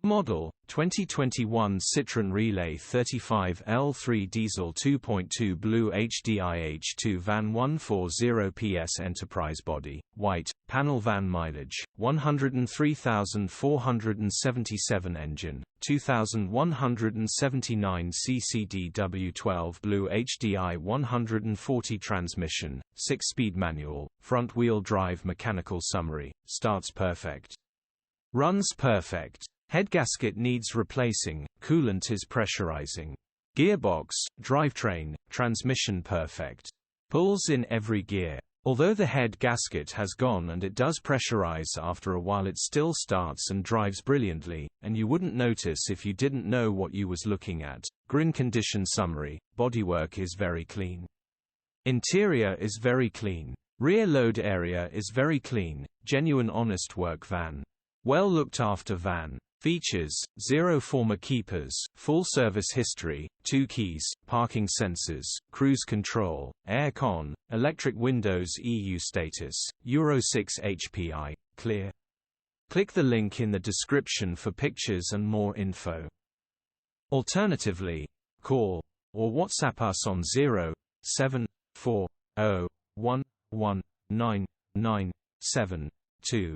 Model 2021 Citroen Relay 35L3 Diesel 2.2 BlueHDi H2 van 140 PS Enterprise Body, white, panel van mileage, 103,477 engine, 2,179 cc DW12 BlueHDi 140 transmission, 6-speed manual, front-wheel drive mechanical summary, starts perfect. Runs perfect. Headgasket needs replacing, coolant is pressurizing. Gearbox, drivetrain, transmission perfect. Pulls in every gear. Although the head gasket has gone and it does pressurize after a while, it still starts and drives brilliantly, and you wouldn't notice if you didn't know what you was looking at. Grin condition summary, bodywork is very clean. Interior is very clean. Rear load area is very clean, genuine honest work van. Well looked after van. Features: 0 former keepers, full service history, 2 keys, parking sensors, cruise control, air con, electric windows, EU status, Euro 6 HPI, clear. Click the link in the description for pictures and more info. Alternatively, call or WhatsApp us on 07401199972.